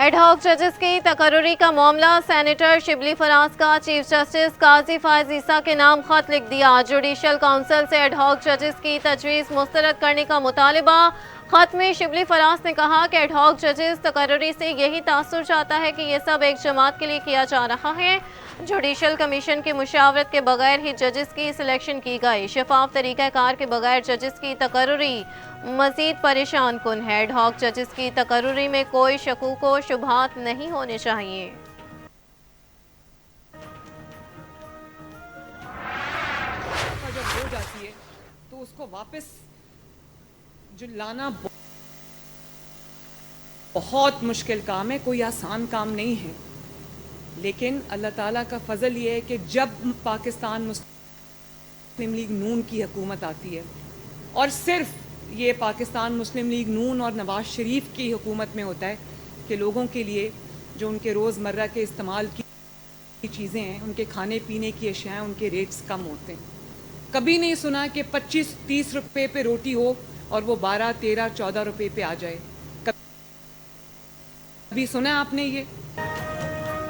Ad hoc जजेस की तकर्रुरी का मामला, सेनेटर शिबली फराज का चीफ जस्टिस काजी फायज ईसा के नाम खत लिख दिया। जुडिशल काउंसिल से एडहॉक जजेस की तजवीज़ मुस्तरद करने का मुतालिबा। खत में शिबली फराज ने कहा कि एडहॉक जजेस तकर्रुरी से यही तासुर चाहता है कि यह सब एक जमात के लिए किया जा रहा है। जुडिशल कमीशन की मुशावरत के बगैर ही जजेस की सिलेक्शन की गई। शफाफ तरीक़ाकार के बगैर जजेस की तकर्रुरी मजीद परेशान कुन है। एडहॉक जजेस की तकर्रुरी में कोई शकूक व शुबहात नहीं होने चाहिए। जब हो जाती है तो उसको वापस जो लाना बहुत मुश्किल काम है, कोई आसान काम नहीं है। लेकिन अल्लाह ताला का फजल ये है कि जब पाकिस्तान मुस्लिम लीग नून की हुकूमत आती है, और सिर्फ ये पाकिस्तान मुस्लिम लीग नून और नवाज शरीफ की हुकूमत में होता है कि लोगों के लिए जो उनके रोज़मर्रा के इस्तेमाल की चीज़ें हैं, उनके खाने पीने की अशियाँ, उनके रेट्स कम होते हैं। कभी नहीं सुना कि 25-30 रुपए पे रोटी हो और वो 12-13-14 रुपए पे आ जाए। कभी सुना है आपने ये?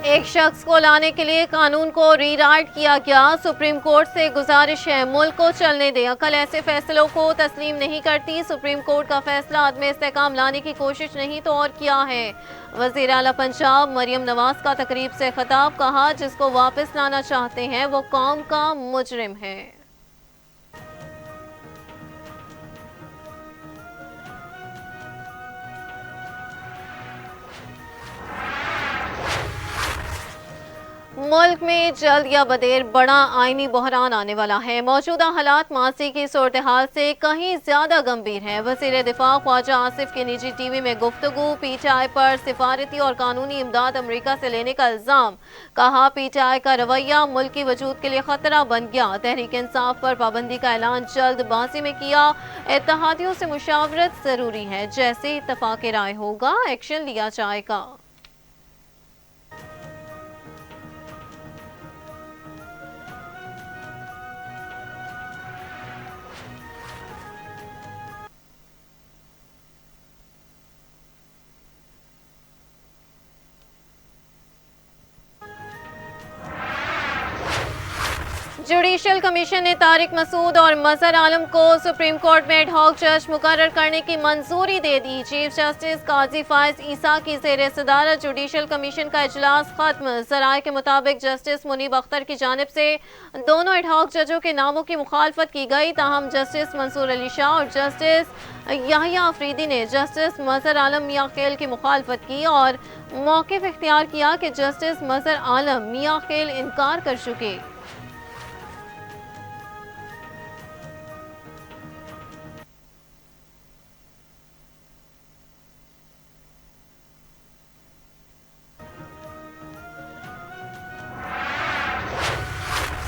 एक शख्स को लाने के लिए कानून को रीराइट किया गया। सुप्रीम कोर्ट से गुजारिश है, मुल्क को चलने दें, अकल ऐसे फैसलों को तस्लीम नहीं करती। सुप्रीम कोर्ट का फैसला आदमी इस्तेकाम लाने की कोशिश नहीं तो और क्या है। वज़ीर आला पंजाब मरियम नवाज का तकरीब से खिताब, कहा जिसको वापस लाना चाहते हैं वो कौम का मुजरिम है। मुल्क में जल्द या बदेर बड़ा आईनी बहरान आने वाला है। मौजूदा हालात मासी की सूरत हाल से कहीं ज्यादा गंभीर है। वज़ीर दिफा ख्वाजा आसिफ के निजी टीवी में गुफ्तगू, PTI पर सिफारती और कानूनी इमदाद अमरीका से लेने का इल्जाम, कहा PTI का रवैया मुल्क की वजूद के लिए खतरा बन गया। तहरीक इंसाफ पर पाबंदी का ऐलान जल्दबाजी में किया। इत्तेहादियों से मुशावरत जरूरी है, जैसे इत्तफाक राय होगा एक्शन लिया जाएगा। जुडिशल कमीशन ने तारिक मसूद और मजहर आलम को सुप्रीम कोर्ट में एडहॉक जज मुकर्रर करने की मंजूरी दे दी। चीफ जस्टिस काजी फायज ईसा की ज़ेर सदारत जुडिशल कमीशन का इजलास खत्म। जराये के मुताबिक जस्टिस मुनीब अख्तर की जानिब से दोनों एडहॉक जजों के नामों की मुखालफत की गई। ताहम जस्टिस मंसूर अली शाह और जस्टिस याहिया अफरीदी ने जस्टिस मजहर आलम मियां खेल की मुखालफत की और मौक़िफ़ इख्तियार किया कि जस्टिस मजहर आलम मियां खेल इनकार कर चुके।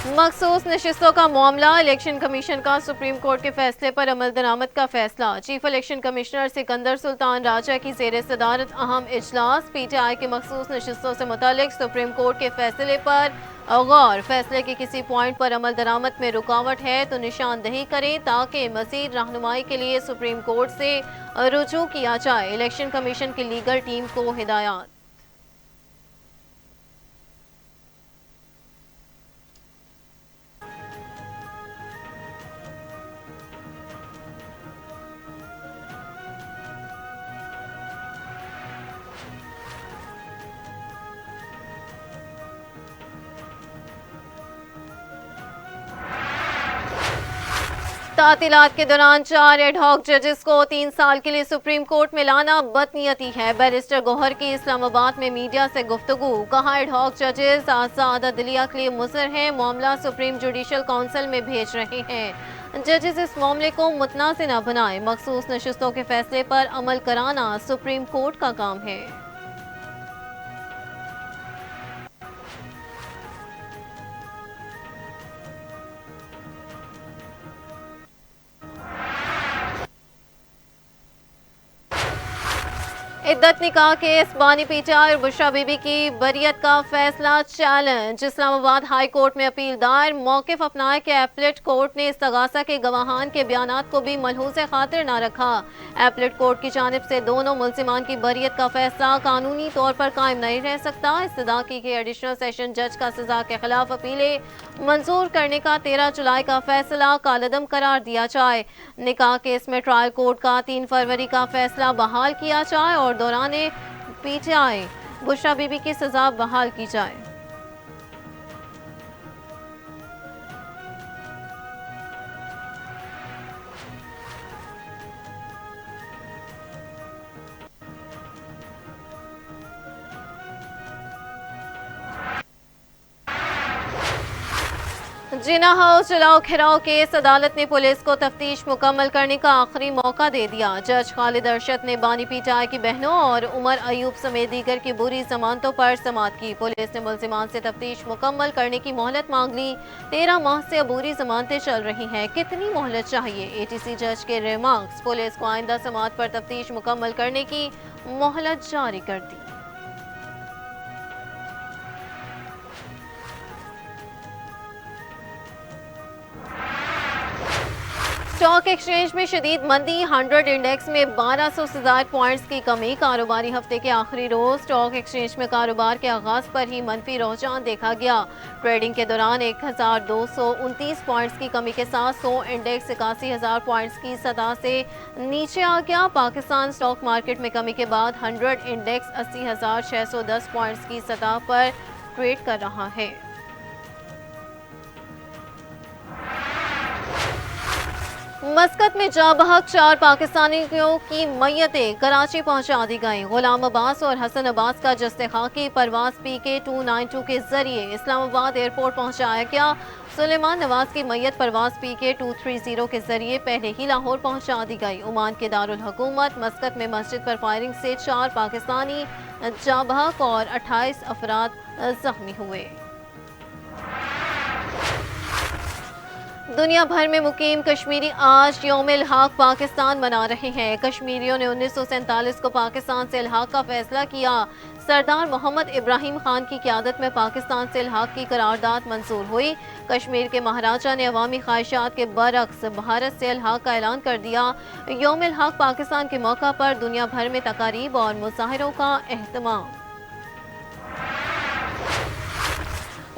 मखसूस नशिस्तों का मामला, इलेक्शन कमीशन का सुप्रीम कोर्ट के फैसले पर अमल दरामद का फैसला। Chief election commissioner Sikandar Sultan Raja की ज़ेर सदारत अहम इजलास। PTI की मखसूस नशिस्तों से मुतालिक सुप्रीम कोर्ट के फैसले पर गौर। फैसले के किसी पॉइंट पर अमल दरामद में रुकावट है तो निशानदही करें ताकि मज़ीद रहनुमाई के लिए सुप्रीम कोर्ट से रुजू किया जाए। इलेक्शन कमीशन की लीगल टीम को हिदायत। तातीलात के दौरान 4 एडहॉक जजेस को 3 साल के लिए सुप्रीम कोर्ट में लाना बदनीयती है। बैरिस्टर गौहर की इस्लामाबाद में मीडिया से गुफ्तगू, कहा एडहॉक जजेस आज़ाद अदलिया के लिए मुज़र हैं, मामला सुप्रीम जुडिशल काउंसिल में भेज रहे हैं। जजेस इस मामले को मुतनाज़ न बनाए। मखसूस नशिस्तों के फैसले पर अमल कराना सुप्रीम कोर्ट का काम है। इद्दत निकाह केस बानी पीटीआई और बुशरा बीबी की बरियत का फैसला चैलेंज। इस्लामाबाद हाई कोर्ट में अपील दायर। मौकिफ अपनाए कि एपलेट कोर्ट ने इस्तगासा के गवाहान के बयानात को भी मलहूज़ खातिर न रखा। एपलेट कोर्ट की जानिब से दोनों मुल्जिमान की बरियत का फैसला कानूनी तौर पर कायम नहीं रह सकता। इस्तदा की कि एडिशनल सेशन जज का सजा के खिलाफ अपीलें मंजूर करने का 13 जुलाई का फैसला कालदम करार दिया जाए। निकाह केस में ट्रायल कोर्ट का 3 फरवरी का फैसला बहाल किया जाए और दौराने पीटीआई बुशरा बीबी की सजा बहाल की जाए। जिना हाउस जलाओ घिराव केस अदालत ने पुलिस को तफ्तीश मुकम्मल करने का आखिरी मौका दे दिया। जज खालिद अरशद ने बानी पीटीआई की बहनों और उमर अयूब समेत दीगर की बुरी जमानतों पर समाअत की। पुलिस ने मुल्जिमान से तफ्तीश मुकम्मल करने की मोहलत मांग ली। 13 माह से अबूरी जमानतें चल रही हैं, कितनी मोहलत चाहिए? एटीसी जज के रिमार्क्स। पुलिस को आइंदा समाअत पर तफ्तीश मुकम्मल करने की मोहलत जारी कर दी। स्टॉक एक्सचेंज में शदीद मंदी। 100 इंडेक्स में 1200 से ज्यादा पॉइंट्स की कमी। कारोबारी हफ्ते के आखिरी रोज स्टॉक एक्सचेंज में कारोबार के आगाज पर ही मनफी रुझान देखा गया। ट्रेडिंग के दौरान 1229 पॉइंट्स की कमी के साथ 100 इंडेक्स 81,000 पॉइंट्स की सतह से नीचे आ गया। पाकिस्तान स्टॉक मार्केट में कमी के बाद 100 इंडेक्स 80,610 पॉइंट्स की सतह पर ट्रेड कर रहा है। मस्कत में जाबहक 4 पाकिस्तानियों की मैयतें कराची पहुंचा दी गईं। गुलाम अब्बास और हसन अब्बास का जस्ते खाकी परवाज PK 292 के जरिए इस्लामाबाद एयरपोर्ट पहुंचाया गया। सुलेमान नवाज की मैयत परवाज PK 230 के जरिए पहले ही लाहौर पहुंचा दी गई। ओमान के दारुल हुकूमत मस्कत में मस्जिद पर फायरिंग से 4 पाकिस्तानी जाबहक और 28 अफराद जख्मी हुए। दुनिया भर में मुकीम कश्मीरी आज यौम इल्हाक पाकिस्तान मना रहे हैं। कश्मीरियों ने 1947 को पाकिस्तान से इल्हाक का फैसला किया। सरदार मोहम्मद इब्राहिम खान की क़यादत में पाकिस्तान से इल्हाक की करारदाद मंजूर हुई। कश्मीर के महाराजा ने अवामी ख्वाहिशात के बरक्स भारत से इल्हाक का ऐलान कर दिया। यौम इल्हाक पाकिस्तान के मौका पर दुनिया भर में तकारीब और मुजाहिरों का एहतमाम।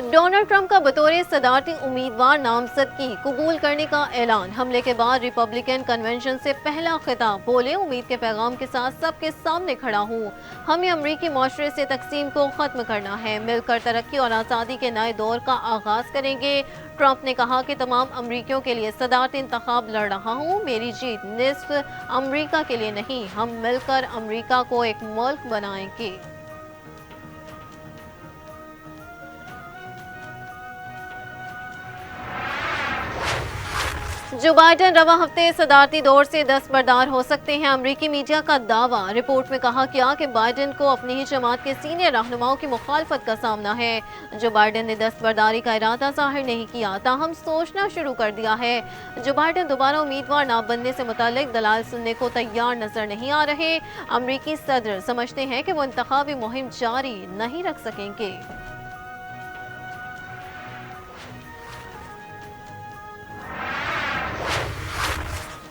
डोनाल्ड ट्रंप का बतौर सदारती उम्मीदवार नामजदगी कबूल करने का ऐलान। हमले के बाद रिपब्लिकन कन्वेंशन से पहला खिताब। बोले, उम्मीद के पैगाम के साथ सबके सामने खड़ा हूँ। हमें अमरीकी माशरे से तकसीम को खत्म करना है। मिलकर तरक्की और आज़ादी के नए दौर का आगाज करेंगे। ट्रंप ने कहा कि तमाम अमरीकियों के लिए सदारती इंतखाब लड़ रहा हूँ। मेरी जीत निस्फ अमरीका के लिए नहीं, हम मिलकर अमरीका को एक मुल्क बनाएंगे। जो बाइडेन रवा हफ्ते सदारती दौर से दस्तबरदार हो सकते हैं, अमरीकी मीडिया का दावा। रिपोर्ट में कहा गया कि बाइडेन को अपनी ही जमात के सीनियर रहनुमाओं की मुखालफत का सामना है। जो बाइडेन ने दस्तबरदारी का इरादा जाहिर नहीं किया, ताहम सोचना शुरू कर दिया है। जो बाइडेन दोबारा उम्मीदवार न बनने से मुतालिक दलाल सुनने को तैयार नजर नहीं आ रहे। अमरीकी सदर समझते हैं कि वो इंतखाबी मुहिम जारी नहीं रख सकेंगे।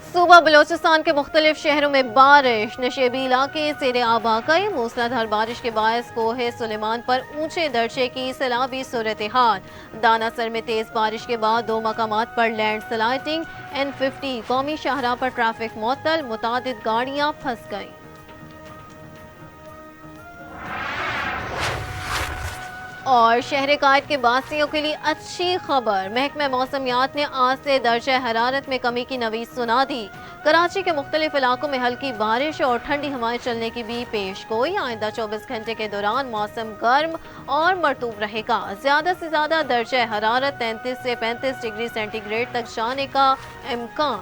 सूबा बलोचिस्तान के मुख्तलिफ शहरों में बारिश। नशेबी इलाके सेरे आब आ गए। मूसलाधार बारिश के बायस कोहे सुलेमान पर ऊंचे दर्जे की सैलाबी सूरत हाल। दानासर में तेज बारिश के बाद 2 मकामात पर लैंड स्लाइडिंग। N50 कौमी शाहराह पर ट्रैफिक मुअत्तल, मुतादिद गाड़ियां फंस गईं। और शहर कायद के बासियों के लिए अच्छी खबर। महकमा मौसमियात ने आज से दर्जा हरारत में कमी की नवीद सुना दी। कराची के मुख्तलिफ इलाकों में हल्की बारिश और ठंडी हवाएं चलने की भी पेश गोई। आइंदा 24 घंटे के दौरान मौसम गर्म और मरतूब रहेगा। ज्यादा से ज्यादा दर्जा हरारत 33 से 35 डिग्री सेंटीग्रेड तक जाने का इम्कान।